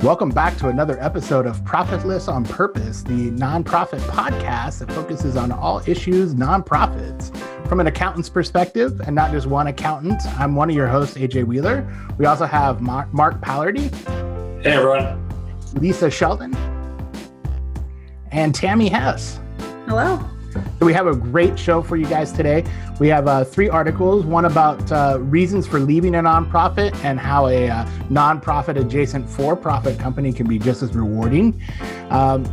Welcome back to another episode of Profitless on Purpose, the nonprofit podcast that focuses on all issues nonprofits from an accountant's perspective, and not just one accountant. I'm one of your hosts, AJ Wheeler. We also have Mark Pallardy. Hey, everyone. Lisa Sheldon. And Tammy Hess. Hello. So we have a great show for you guys today. We have 3 articles, one about reasons for leaving a nonprofit and how a nonprofit adjacent for-profit company can be just as rewarding. An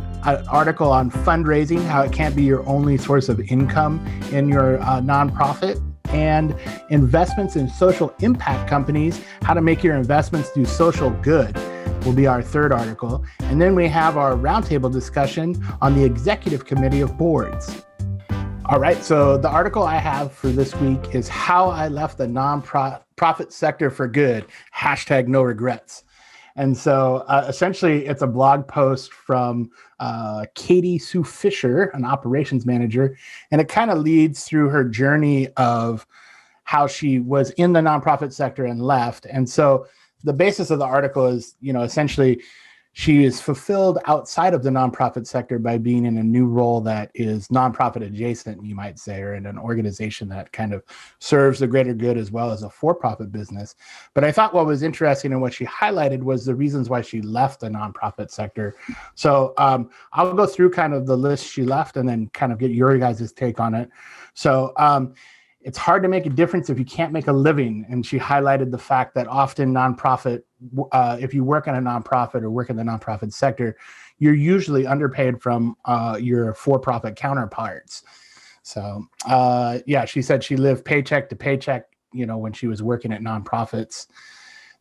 article on fundraising, how it can't be your only source of income in your nonprofit, and investments in social impact companies, how to make your investments do social good will be our 3rd article. And then we have our roundtable discussion on the executive committee of boards. All right, so the article I have for this week is How I Left the Nonprofit Sector for Good, #no regrets. And so essentially it's a blog post from Katie Sue Fisher, an operations manager, and it kind of leads through her journey of how she was in the nonprofit sector and left. And so the basis of the article is, essentially she is fulfilled outside of the nonprofit sector by being in a new role that is nonprofit adjacent, you might say, or in an organization that kind of serves the greater good as well as a for-profit business. But I thought what was interesting and what she highlighted was the reasons why she left the nonprofit sector. So I'll go through kind of the list she left and then kind of get your guys' take on it. So it's hard to make a difference if you can't make a living. And she highlighted the fact that often nonprofit, if you work in a nonprofit or work in the nonprofit sector, you're usually underpaid from your for-profit counterparts. So she said she lived paycheck to paycheck, when she was working at nonprofits.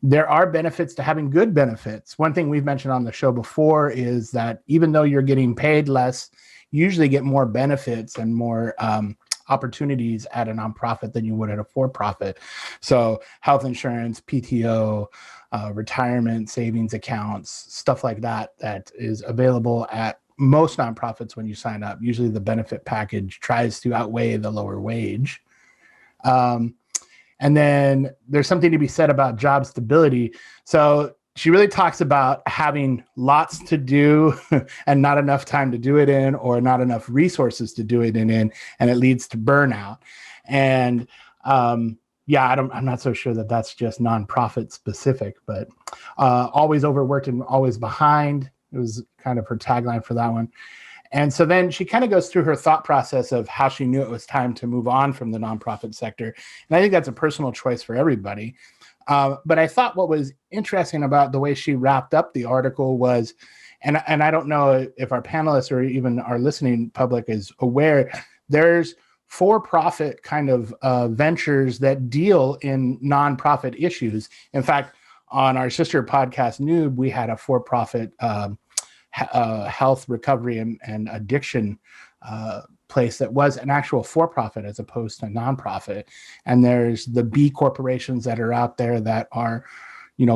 There are benefits to having good benefits. One thing we've mentioned on the show before is that even though you're getting paid less, you usually get more benefits and more opportunities at a nonprofit than you would at a for-profit. So health insurance, PTO, retirement savings accounts, stuff like that is available at most nonprofits when you sign up. Usually the benefit package tries to outweigh the lower wage. And then there's something to be said about job stability. So she really talks about having lots to do and not enough time to do it in, or not enough resources to do it in, and it leads to burnout. And I'm not so sure that that's just nonprofit specific, but always overworked and always behind. It was kind of her tagline for that one. And so then she kind of goes through her thought process of how she knew it was time to move on from the nonprofit sector. And I think that's a personal choice for everybody. But I thought what was interesting about the way she wrapped up the article was, and I don't know if our panelists or even our listening public is aware, there's for-profit kind of ventures that deal in nonprofit issues. In fact, on our sister podcast, Noob, we had a for-profit health recovery and addiction place that was an actual for-profit as opposed to nonprofit. And there's the B corporations that are out there that are,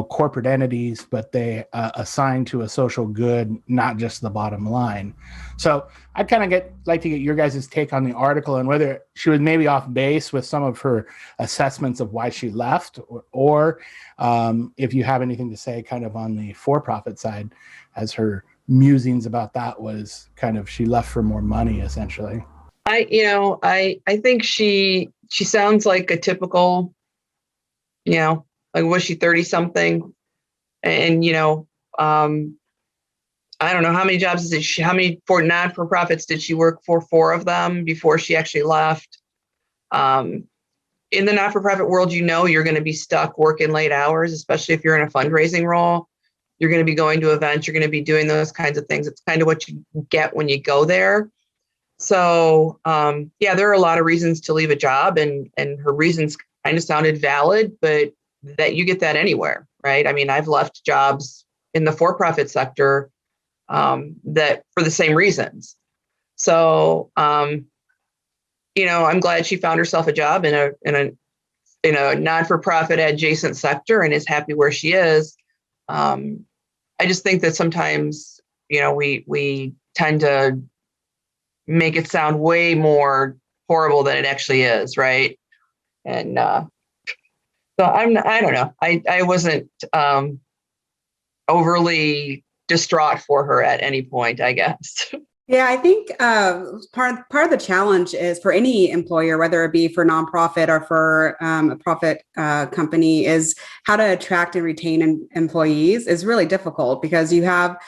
corporate entities, but they assign to a social good, not just the bottom line. So I'd kind of like to get your guys' take on the article and whether she was maybe off base with some of her assessments of why she left, or if you have anything to say kind of on the for-profit side, as her musings about that was kind of she left for more money, essentially. I think she sounds like a typical, like, was she 30 something? And, I don't know how many jobs how many not-for-profits did she work for? 4 of them before she actually left. In the not-for-profit world, you're going to be stuck working late hours, especially if you're in a fundraising role. You're going to be going to events. You're going to be doing those kinds of things. It's kind of what you get when you go there. So, there are a lot of reasons to leave a job, and her reasons kind of sounded valid, but that you get that anywhere, right? I mean, I've left jobs in the for-profit sector that for the same reasons. So, I'm glad she found herself a job in a not-for-profit adjacent sector and is happy where she is. I just think that sometimes, we tend to make it sound way more horrible than it actually is, right? And so I don't know. I wasn't overly distraught for her at any point, I guess. Yeah, I think part of the challenge is for any employer, whether it be for nonprofit or for a profit company, is how to attract and retain employees is really difficult because you have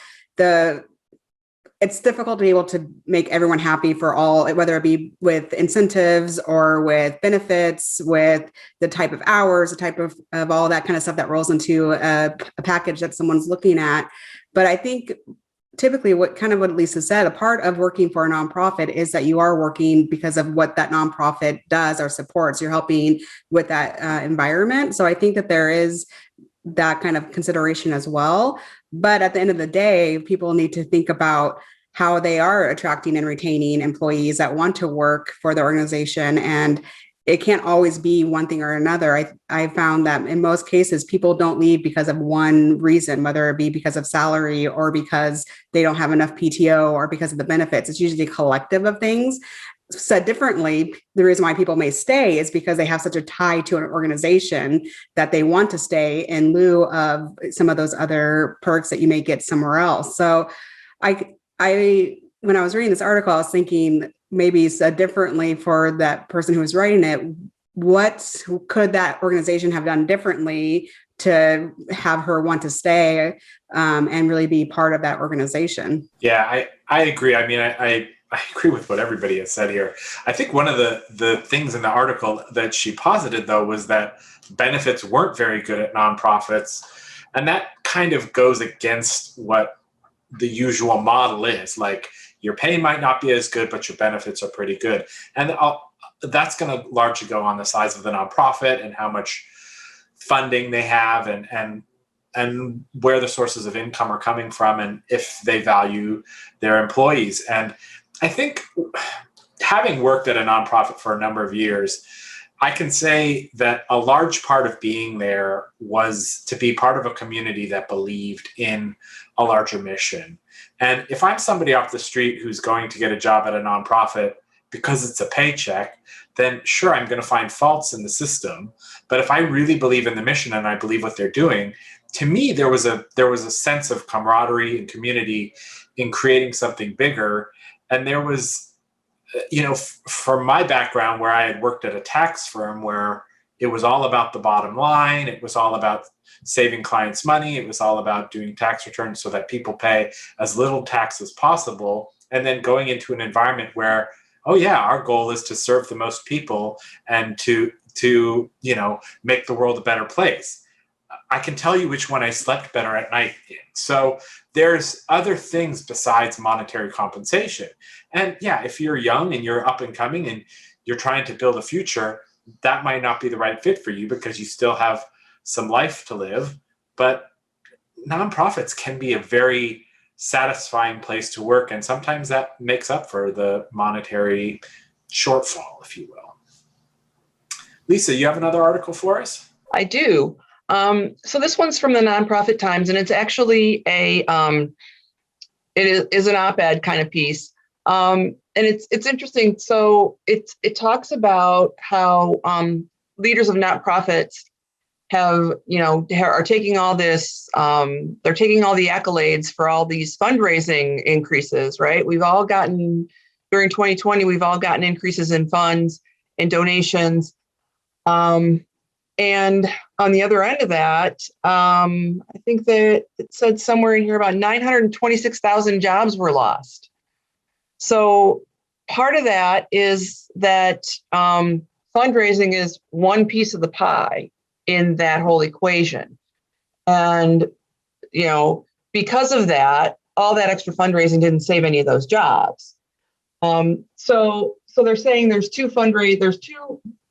it's difficult to be able to make everyone happy for all, whether it be with incentives or with benefits, with the type of hours, the type of all that kind of stuff that rolls into a package that someone's looking at. But I think typically what Lisa said, a part of working for a nonprofit is that you are working because of what that nonprofit does or supports. You're helping with that environment. So I think that there is that kind of consideration as well. But at the end of the day, people need to think about how they are attracting and retaining employees that want to work for the organization. And it can't always be one thing or another. I found that in most cases, people don't leave because of one reason, whether it be because of salary or because they don't have enough PTO or because of the benefits. It's usually a collective of things. Said differently, the reason why people may stay is because they have such a tie to an organization that they want to stay in lieu of some of those other perks that you may get somewhere else. So when I was reading this article, I was thinking maybe said differently for that person who was writing it, what could that organization have done differently to have her want to stay and really be part of that organization? Yeah, I agree. I mean, I agree with what everybody has said here. I think one of the things in the article that she posited, though, was that benefits weren't very good at nonprofits. And that kind of goes against what the usual model is. Like, your pay might not be as good, but your benefits are pretty good. And that's going to largely go on the size of the nonprofit and how much funding they have and where the sources of income are coming from and if they value their employees. And I think, having worked at a nonprofit for a number of years, I can say that a large part of being there was to be part of a community that believed in a larger mission. And if I'm somebody off the street who's going to get a job at a nonprofit because it's a paycheck, then sure, I'm going to find faults in the system. But if I really believe in the mission and I believe what they're doing, to me, there was a sense of camaraderie and community in creating something bigger. And there was, from my background, where I had worked at a tax firm where it was all about the bottom line, it was all about saving clients money, it was all about doing tax returns so that people pay as little tax as possible, and then going into an environment where, oh yeah, our goal is to serve the most people and to make the world a better place. I can tell you which one I slept better at night in. So there's other things besides monetary compensation. And yeah, if you're young and you're up and coming and you're trying to build a future, that might not be the right fit for you because you still have some life to live. But nonprofits can be a very satisfying place to work. And sometimes that makes up for the monetary shortfall, if you will. Lisa, you have another article for us? I do. So this one's from the Nonprofit Times, and it's actually it is an op-ed kind of piece. And it's interesting. So it talks about how leaders of nonprofits are taking all this, they're taking all the accolades for all these fundraising increases, right? We've all gotten, during 2020, we've all gotten increases in funds and donations. And on the other end of that, I think that it said somewhere in here about 926,000 jobs were lost. So part of that is that fundraising is one piece of the pie in that whole equation. And, because of that, all that extra fundraising didn't save any of those jobs. So they're saying there's two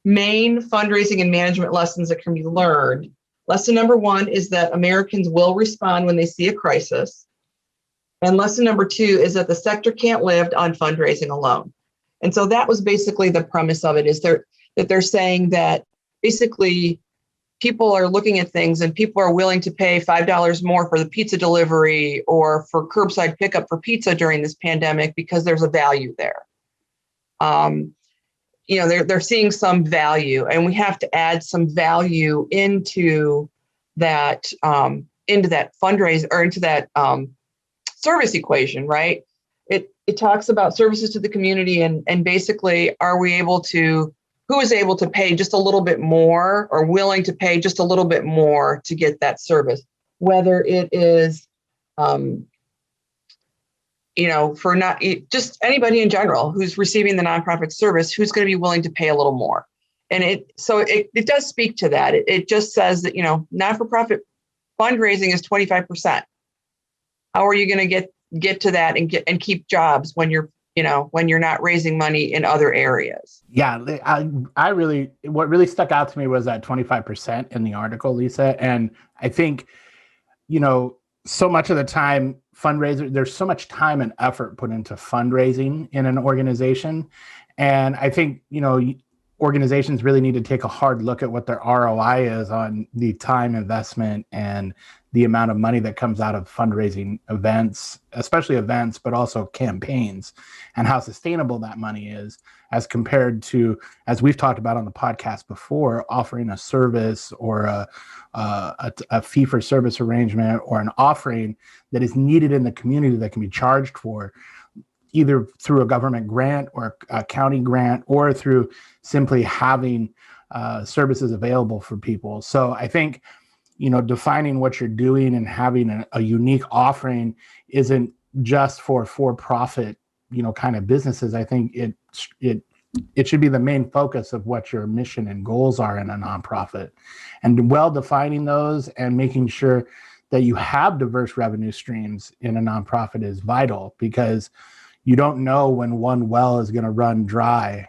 main fundraising and management lessons that can be learned. Lesson number one is that Americans will respond when they see a crisis. And lesson number two is that the sector can't live on fundraising alone. And so that was basically the premise of it, is that they're saying that basically people are looking at things and people are willing to pay $5 more for the pizza delivery or for curbside pickup for pizza during this pandemic because there's a value there. They're seeing some value, and we have to add some value into that into that fundraise or into that service equation, right? It talks about services to the community and basically, who is able to pay just a little bit more or willing to pay just a little bit more to get that service, whether it is, for not just anybody in general who's receiving the nonprofit service, who's going to be willing to pay a little more. And it does speak to that. It just says that, not-for-profit fundraising is 25%. How are you going to get to that and keep jobs when you're not raising money in other areas? Yeah, what really stuck out to me was that 25% in the article, Lisa. And I think, so much of the time there's so much time and effort put into fundraising in an organization. And I think, organizations really need to take a hard look at what their ROI is on the time investment and the amount of money that comes out of fundraising events, especially events, but also campaigns, and how sustainable that money is as compared to, as we've talked about on the podcast before, offering a service or a fee for service arrangement or an offering that is needed in the community that can be charged for, either through a government grant or a county grant or through simply having services available for people. So I think, defining what you're doing and having a unique offering isn't just for-profit, kind of businesses. I think it should be the main focus of what your mission and goals are in a nonprofit, and well defining those and making sure that you have diverse revenue streams in a nonprofit is vital, because you don't know when one well is going to run dry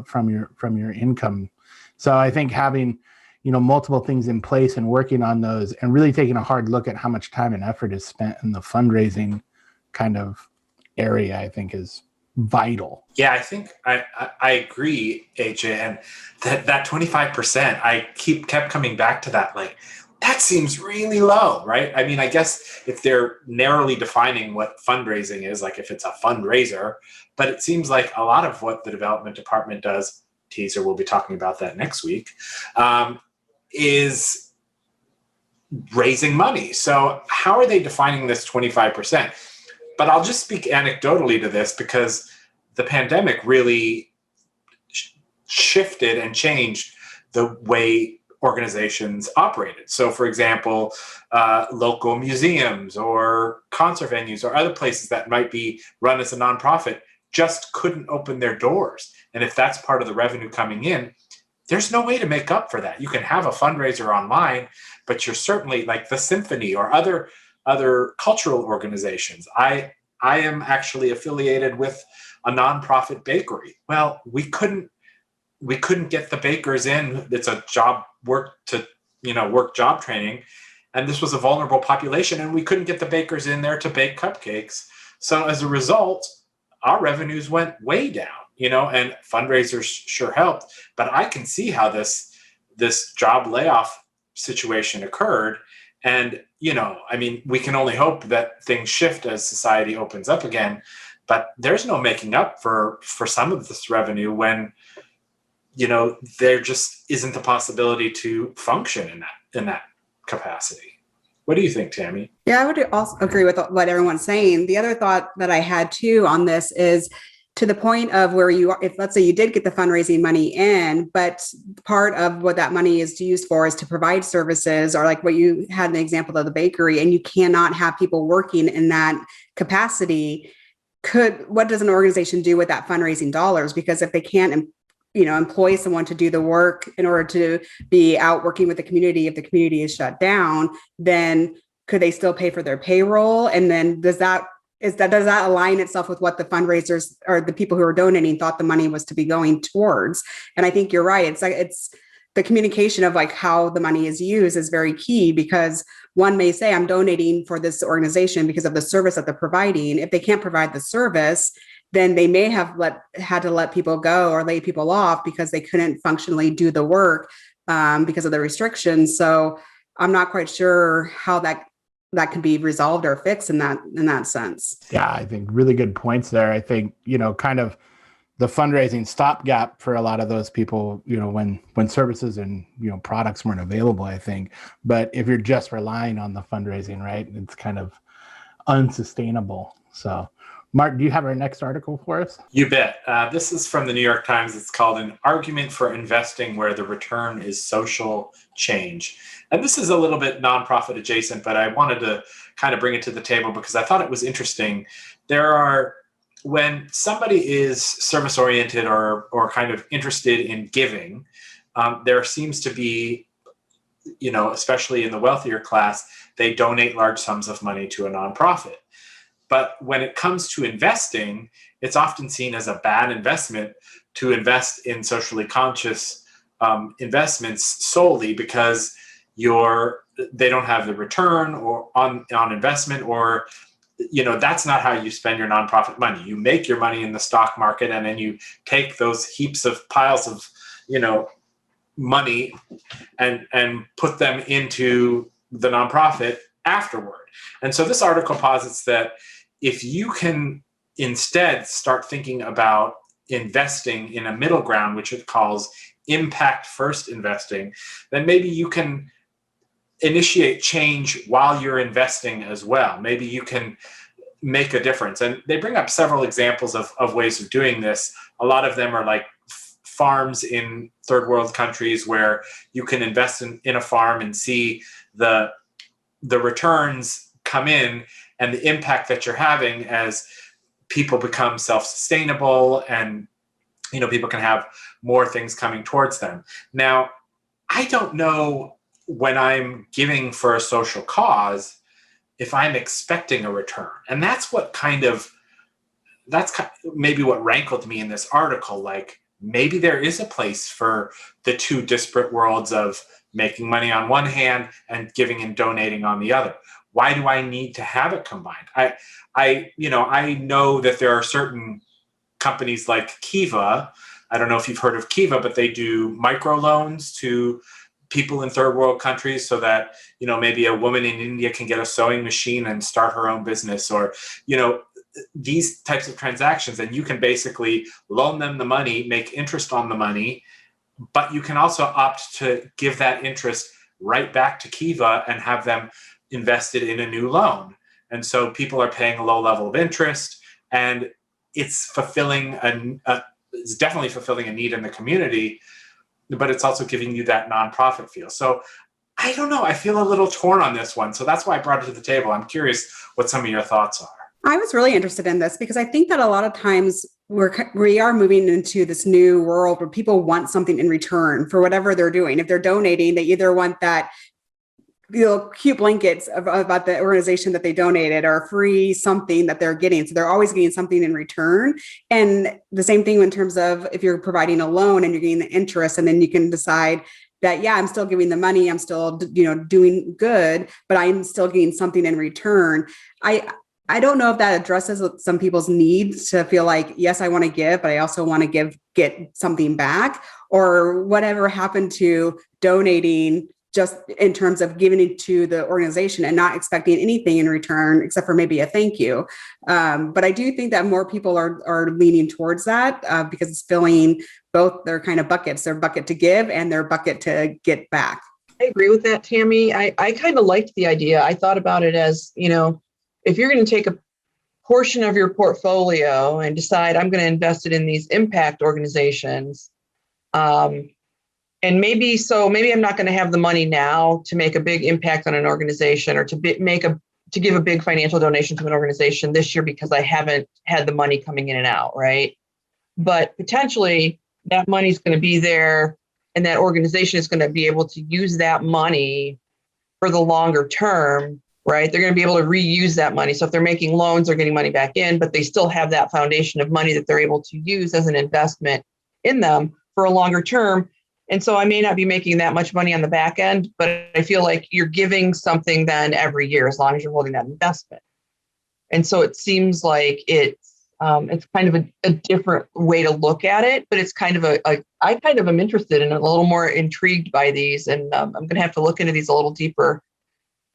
from your income. So I think having, multiple things in place and working on those and really taking a hard look at how much time and effort is spent in the fundraising kind of area, I think is vital. Yeah, I think I agree, AJ, and that 25%, I kept coming back to that, like, that seems really low, right? I mean, I guess if they're narrowly defining what fundraising is, like if it's a fundraiser, but it seems like a lot of what the development department does, teaser, we'll be talking about that next week, is raising money. So how are they defining this 25%? But I'll just speak anecdotally to this because the pandemic really shifted and changed the way organizations operated. So, for example, local museums or concert venues or other places that might be run as a nonprofit just couldn't open their doors. And if that's part of the revenue coming in, there's no way to make up for that. You can have a fundraiser online, but you're certainly, like the symphony or other cultural organizations. I am actually affiliated with a nonprofit bakery. Well, we couldn't get the bakers in. It's a work job training. And this was a vulnerable population, and we couldn't get the bakers in there to bake cupcakes. So as a result, our revenues went way down, and fundraisers sure helped. But I can see how this job layoff situation occurred. And, we can only hope that things shift as society opens up again. But there's no making up for some of this revenue when, there just isn't the possibility to function in that capacity. What do you think, Tammy? Yeah, I would also agree with what everyone's saying. The other thought that I had too on this is to the point of where you are, if let's say you did get the fundraising money in, but part of what that money is used for is to provide services, or like what you had an example of the bakery, and you cannot have people working in that capacity. What does an organization do with that fundraising dollars? Because if they can't employ someone to do the work in order to be out working with the community, if the community is shut down, then could they still pay for their payroll? And then does that align itself with what the fundraisers or the people who are donating thought the money was to be going towards? And I think you're right. It's the communication of like how the money is used is very key, because one may say, I'm donating for this organization because of the service that they're providing. If they can't provide the service, then they may have had to let people go or lay people off because they couldn't functionally do the work because of the restrictions. So I'm not quite sure how that can be resolved or fixed in that sense. Yeah, I think really good points there. I think, kind of the fundraising stopgap for a lot of those people, when services and, products weren't available, I think. But if you're just relying on the fundraising, right, it's kind of unsustainable. So, Mark, do you have our next article for us? You bet. This is from the New York Times. It's called An Argument for Investing Where the Return is Social Change. And this is a little bit nonprofit adjacent, but I wanted to kind of bring it to the table because I thought it was interesting. When somebody is service oriented or kind of interested in giving, there seems to be, especially in the wealthier class, they donate large sums of money to a nonprofit. But when it comes to investing, it's often seen as a bad investment to invest in socially conscious investments solely because they don't have the return or on investment, or that's not how you spend your nonprofit money. You make your money in the stock market, and then you take those piles of money and put them into the nonprofit afterward. And so this article posits that if you can instead start thinking about investing in a middle ground, which it calls impact first investing, then maybe you can initiate change while you're investing as well. Maybe you can make a difference. And they bring up several examples of ways of doing this. A lot of them are like farms in third world countries where you can invest in a farm and see the returns come in and the impact that you're having as people become self-sustainable and people can have more things coming towards them. Now, I don't know when I'm giving for a social cause if I'm expecting a return. And that's maybe what rankled me in this article. Like, maybe there is a place for the two disparate worlds of making money on one hand and giving and donating on the other. Why do I need to have it combined? I know that there are certain companies like Kiva. I don't know if you've heard of Kiva, but they do microloans to people in third world countries so that, maybe a woman in India can get a sewing machine and start her own business, or, these types of transactions. And you can basically loan them the money, make interest on the money, but you can also opt to give that interest right back to Kiva and have them invested in a new loan. And so people are paying a low level of interest, and it's it's definitely fulfilling a need in the community, but it's also giving you that nonprofit feel. So I don't know. I feel a little torn on this one. So that's why I brought it to the table. I'm curious what some of your thoughts are. I was really interested in this because I think that a lot of times we are moving into this new world where people want something in return for whatever they're doing. If they're donating, they either want that cute blankets about the organization that they donated, or free something that they're getting. So they're always getting something in return. And the same thing in terms of if you're providing a loan and you're getting the interest, and then you can decide that, I'm still giving the money, I'm still, doing good, but I'm still getting something in return. I don't know if that addresses some people's needs to feel like, yes, I want to give, but I also want to get something back, or whatever happened to donating just in terms of giving it to the organization and not expecting anything in return, except for maybe a thank you. But I do think that more people are leaning towards that because it's filling both their kind of buckets, their bucket to give and their bucket to get back. I agree with that, Tammy. I kind of liked the idea. I thought about it as, if you're going to take a portion of your portfolio and decide I'm going to invest it in these impact organizations, and maybe I'm not going to have the money now to make a big impact on an organization, or to give a big financial donation to an organization this year because I haven't had the money coming in and out, right? But potentially that money's going to be there, and that organization is going to be able to use that money for the longer term, right? They're going to be able to reuse that money. So if they're making loans, they're getting money back in, but they still have that foundation of money that they're able to use as an investment in them for a longer term. And so I may not be making that much money on the back end, but I feel like you're giving something then every year as long as you're holding that investment. And so it seems like it's kind of a different way to look at it, but it's kind of I kind of am interested and a little more intrigued by these, and I'm going to have to look into these a little deeper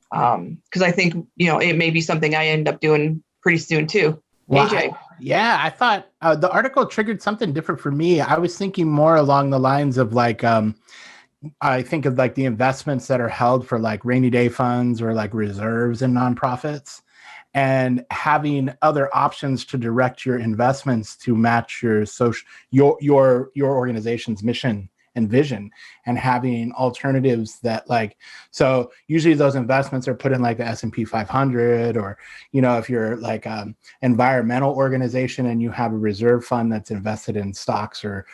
because I think it may be something I end up doing pretty soon too. Well, AJ. Yeah, I thought the article triggered something different for me. I was thinking more along the lines of like, I think of like the investments that are held for like rainy day funds or like reserves in nonprofits, and having other options to direct your investments to match your social your organization's mission and vision, and having alternatives that like, so usually those investments are put in like the S&P 500, or if you're like environmental organization and you have a reserve fund that's invested in stocks or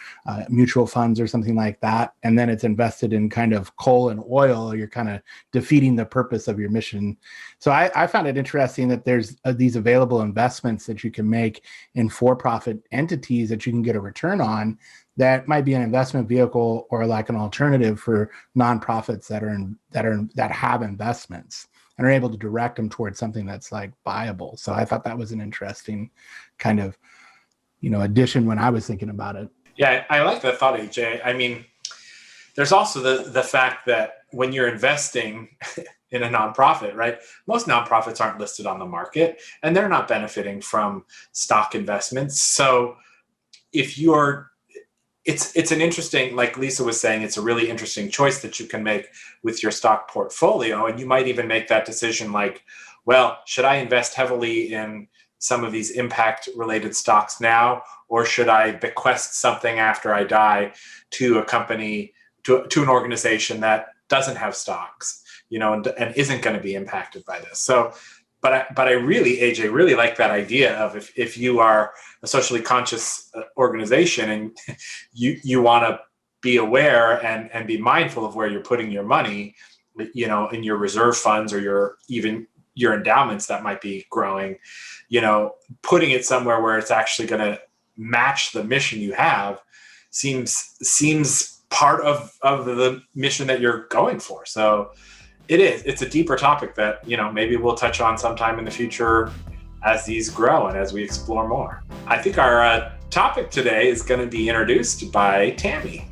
mutual funds or something like that, and then it's invested in kind of coal and oil, you're kind of defeating the purpose of your mission. So I found it interesting that there's these available investments that you can make in for-profit entities that you can get a return on, that might be an investment vehicle or like an alternative for nonprofits that have investments and are able to direct them towards something that's like viable. So I thought that was an interesting kind of addition when I was thinking about it. Yeah, I like that thought, AJ. I mean, there's also the fact that when you're investing in a nonprofit, right? Most nonprofits aren't listed on the market and they're not benefiting from stock investments. So if it's an interesting, like Lisa was saying, it's a really interesting choice that you can make with your stock portfolio. And you might even make that decision like, well, should I invest heavily in some of these impact related stocks now, or should I bequest something after I die to a company, to an organization that doesn't have stocks, and isn't going to be impacted by this. So, but I really, AJ, really like that idea of if you are a socially conscious organization and you want to be aware and be mindful of where you're putting your money, in your reserve funds or even your endowments that might be growing, putting it somewhere where it's actually going to match the mission you have seems part of the mission that you're going for. So it's a deeper topic that, maybe we'll touch on sometime in the future as these grow and as we explore more. I think our topic today is going to be introduced by Tammy.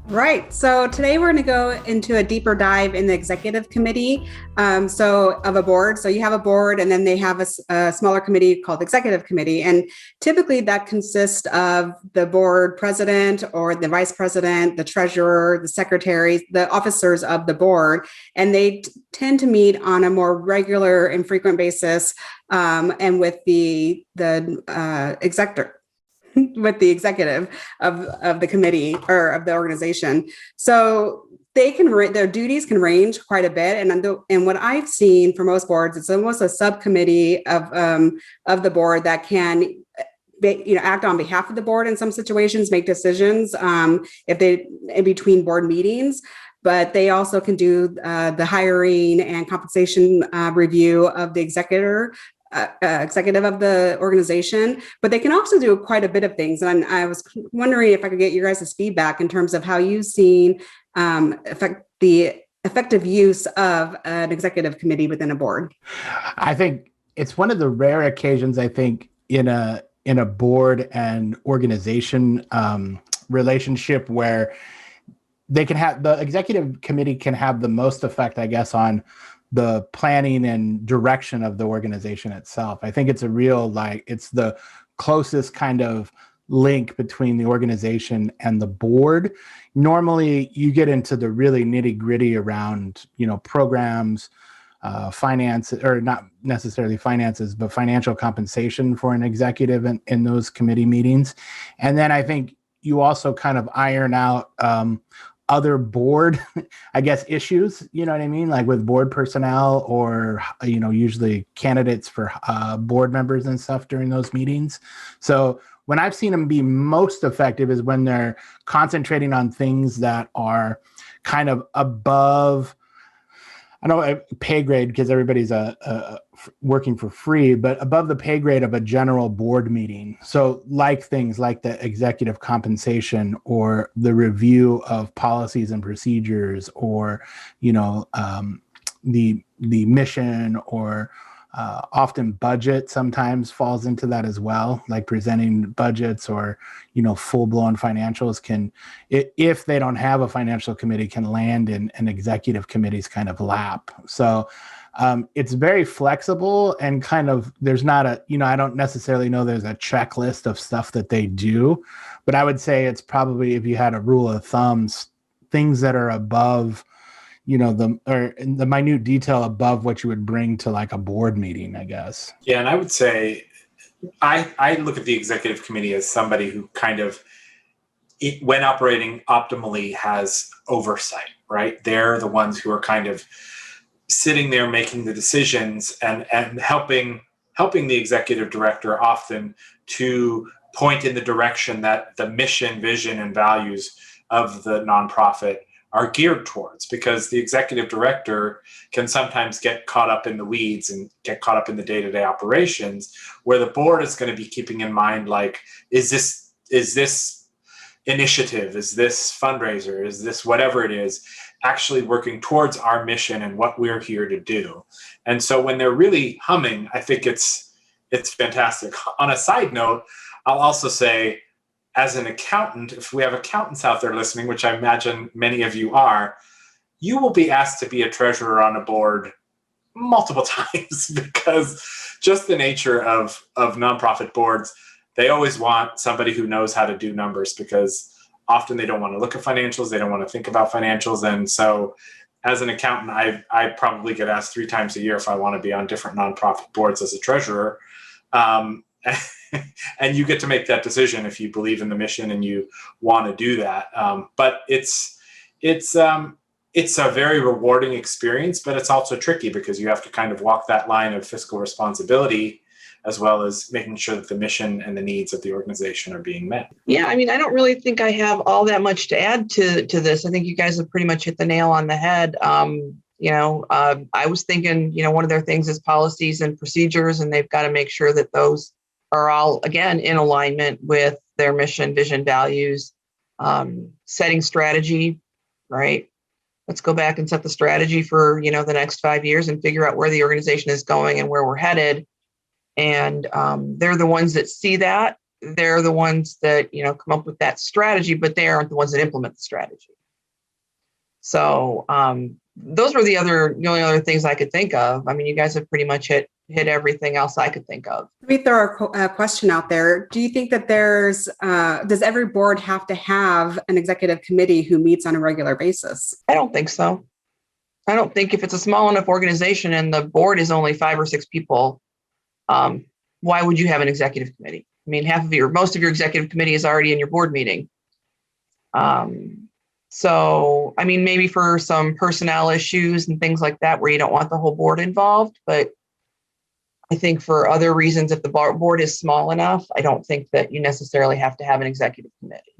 Right. So today we're going to go into a deeper dive in the executive committee of a board. So you have a board and then they have a smaller committee called executive committee. And typically that consists of the board president or the vice president, the treasurer, the secretary, the officers of the board. And they tend to meet on a more regular and frequent basis and with the executive with the executive of the committee or of the organization. So their duties can range quite a bit. And what I've seen for most boards, it's almost a subcommittee of the board that can act on behalf of the board in some situations, make decisions if they in between board meetings. But they also can do the hiring and compensation review of the executive of the organization, but they can also do quite a bit of things. And I was wondering if I could get your guys' feedback in terms of how you've seen the effective use of an executive committee within a board. I think it's one of the rare occasions, I think, in a board and organization relationship where they can have the executive committee can have the most effect, I guess, on the planning and direction of the organization itself. I think it's it's the closest kind of link between the organization and the board. Normally you get into the really nitty gritty around, programs, finance, or not necessarily finances, but financial compensation for an executive in those committee meetings. And then I think you also kind of iron out, other board, I guess, issues, you know what I mean? Like with board personnel or, usually candidates for board members and stuff during those meetings. So when I've seen them be most effective is when they're concentrating on things that are kind of above, I know pay grade because everybody's working for free, but above the pay grade of a general board meeting. So like things like the executive compensation or the review of policies and procedures, or, the mission, or often budget sometimes falls into that as well, like presenting budgets or, full-blown financials can, if they don't have a financial committee, can land in an executive committee's kind of lap. So It's very flexible and kind of, there's not a, I don't necessarily know there's a checklist of stuff that they do, but I would say it's probably, if you had a rule of thumbs, things that are above, the minute detail above what you would bring to like a board meeting, I guess. Yeah, and I would say I look at the executive committee as somebody who kind of, when operating optimally, has oversight, right? They're the ones who are kind of sitting there making the decisions and helping the executive director often to point in the direction that the mission, vision, and values of the nonprofit are geared towards, because the executive director can sometimes get caught up in the weeds and get caught up in the day-to-day operations, where the board is going to be keeping in mind, like, is this initiative, is this fundraiser, is this whatever it is, actually working towards our mission and what we're here to do. And so when they're really humming, I think it's fantastic. On a side note, I'll also say, as an accountant, if we have accountants out there listening, which I imagine many of you are, you will be asked to be a treasurer on a board multiple times, because just the nature of nonprofit boards, they always want somebody who knows how to do numbers, because often they don't want to look at financials, they don't want to think about financials. And so as an accountant, I probably get asked 3 times a year if I want to be on different nonprofit boards as a treasurer. And you get to make that decision if you believe in the mission and you want to do that. But it's a very rewarding experience, but it's also tricky, because you have to kind of walk that line of fiscal responsibility, as well as making sure that the mission and the needs of the organization are being met. Yeah, I mean, I don't really think I have all that much to add to this. I think you guys have pretty much hit the nail on the head. I was thinking, one of their things is policies and procedures, and they've got to make sure that those are all, again, in alignment with their mission, vision, values, setting strategy, right? Let's go back and set the strategy for, the next 5 years and figure out where the organization is going and where we're headed. And they're the ones that see that. They're the ones that, come up with that strategy, but they aren't the ones that implement the strategy. So those were the only other things I could think of. I mean, you guys have pretty much hit everything else I could think of. Let me throw a question out there. Do you think that does every board have to have an executive committee who meets on a regular basis? I don't think so. I don't think, if it's a small enough organization and the board is only 5 or 6 people, why would you have an executive committee? I mean, most of your executive committee is already in your board meeting. So, I mean, maybe for some personnel issues and things like that, where you don't want the whole board involved, but I think for other reasons, if the board is small enough, I don't think that you necessarily have to have an executive committee.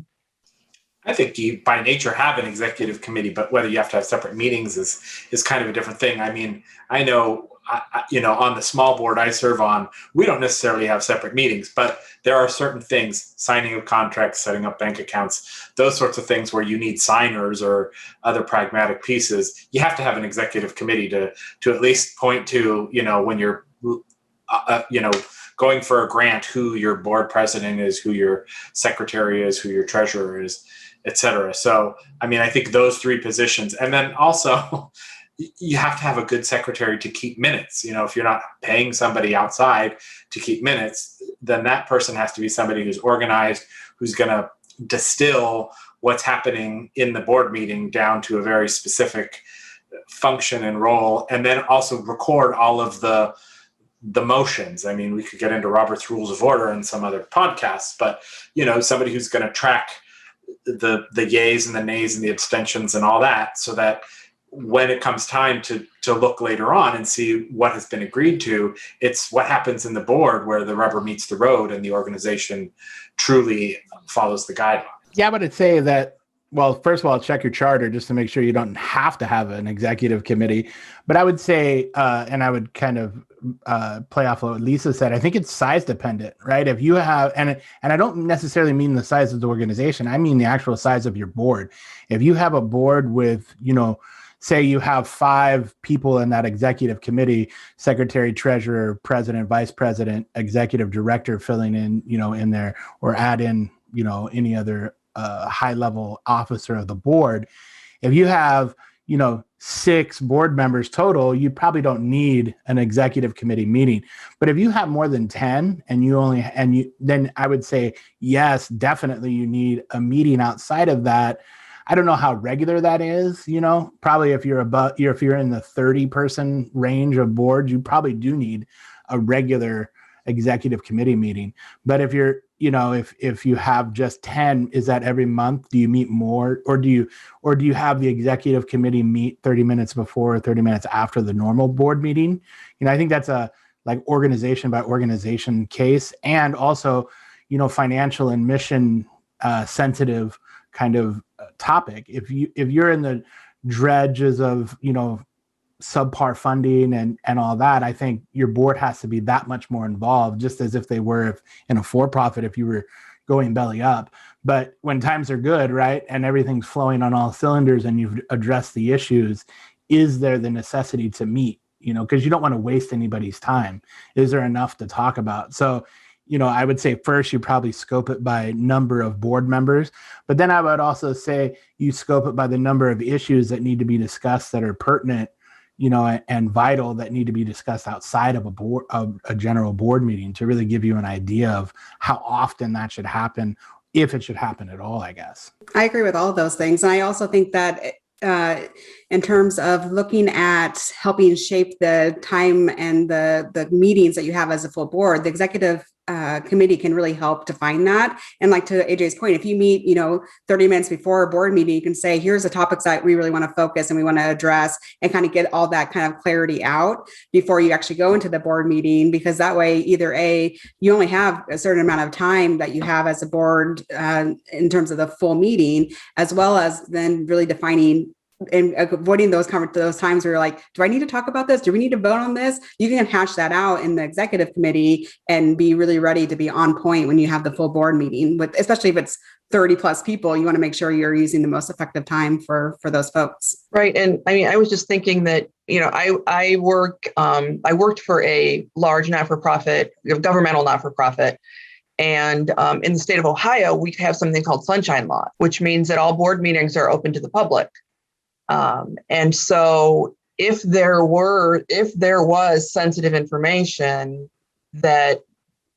I think you, by nature, have an executive committee, but whether you have to have separate meetings is kind of a different thing. I mean, I know, on the small board I serve on, we don't necessarily have separate meetings, but there are certain things, signing of contracts, setting up bank accounts, those sorts of things where you need signers or other pragmatic pieces. You have to have an executive committee to at least point to, when you're, going for a grant, who your board president is, who your secretary is, who your treasurer is, et cetera. So, I mean, I think those 3 positions, and then also you have to have a good secretary to keep minutes. If you're not paying somebody outside to keep minutes, then that person has to be somebody who's organized, who's going to distill what's happening in the board meeting down to a very specific function and role, and then also record all of the motions. I mean, we could get into Robert's Rules of Order and some other podcasts, but somebody who's going to track the yays and the nays and the abstentions and all that, so that when it comes time to look later on and see what has been agreed to, it's what happens in the board where the rubber meets the road and the organization truly follows the guidelines. Yeah, but I'd say that, well, first of all, check your charter just to make sure you don't have to have an executive committee. But I would say, and I would kind of play off what Lisa said, I think it's size dependent, right? If you have, and I don't necessarily mean the size of the organization, I mean the actual size of your board. If you have a board with, say you have 5 people in that executive committee, secretary, treasurer, president, vice president, executive director filling in, in there, or add in, any other high level officer of the board. If you have, 6 board members total, you probably don't need an executive committee meeting. But if you have more than 10 then I would say, yes, definitely you need a meeting outside of that. I don't know how regular that is, probably if you're in the 30 person range of boards, you probably do need a regular executive committee meeting. But if you're, if you have just 10, is that every month? Do you meet more, or do you have the executive committee meet 30 minutes before or 30 minutes after the normal board meeting? I think that's a like organization by organization case, and also, financial and mission sensitive kind of topic. If you're in the dredges of, subpar funding and all that, I think your board has to be that much more involved, just as if they were in a for-profit, if you were going belly up. But when times are good, right, and everything's flowing on all cylinders and you've addressed the issues, is there the necessity to meet, because you don't want to waste anybody's time. Is there enough to talk about? So, I would say first, you probably scope it by number of board members, but then I would also say you scope it by the number of issues that need to be discussed that are pertinent, and vital, that need to be discussed outside of a general board meeting, to really give you an idea of how often that should happen, if it should happen at all, I guess. I agree with all of those things. And I also think that in terms of looking at helping shape the time and the meetings that you have as a full board, the executive committee can really help define that. And like to AJ's point, if you meet, 30 minutes before a board meeting, you can say, here's the topics that we really want to focus and we want to address, and kind of get all that kind of clarity out before you actually go into the board meeting. Because that way, either you only have a certain amount of time that you have as a board in terms of the full meeting, as well as then really defining and avoiding those times where you're like, do I need to talk about this? Do we need to vote on this? You can hash that out in the executive committee and be really ready to be on point when you have the full board meeting, especially if it's 30 plus people. You want to make sure you're using the most effective time for those folks. Right. And I mean, I was just thinking that, I worked for a large not-for-profit, governmental not-for-profit. And in the state of Ohio, we have something called Sunshine Law, which means that all board meetings are open to the public. And so if there was sensitive information that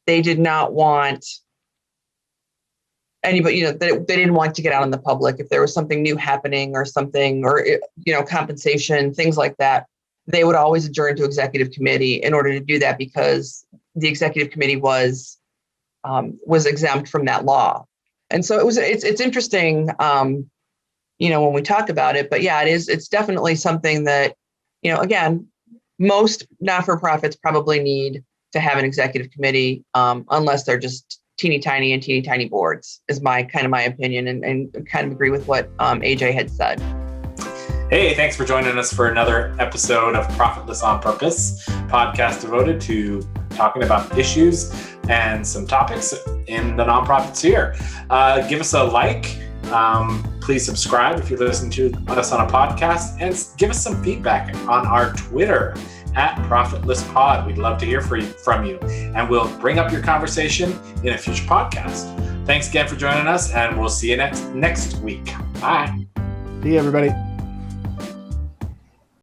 they did not want anybody, that they didn't want to get out in the public, if there was something new happening or something, or, compensation, things like that, they would always adjourn to executive committee in order to do that, because the executive committee was exempt from that law. And so it's interesting, when we talk about it, but yeah, it's definitely something that, again, most not-for-profits probably need to have an executive committee, unless they're just teeny tiny boards, is my opinion, and kind of agree with what AJ had said. Hey, thanks for joining us for another episode of Profitless on Purpose, podcast devoted to talking about issues and some topics in the nonprofit sphere. Give us a like. Please subscribe if you're listening to us on a podcast, and give us some feedback on our Twitter @ProfitlessPod. We'd love to hear from you, and we'll bring up your conversation in a future podcast. Thanks again for joining us, and we'll see you next week. Bye. See you, everybody.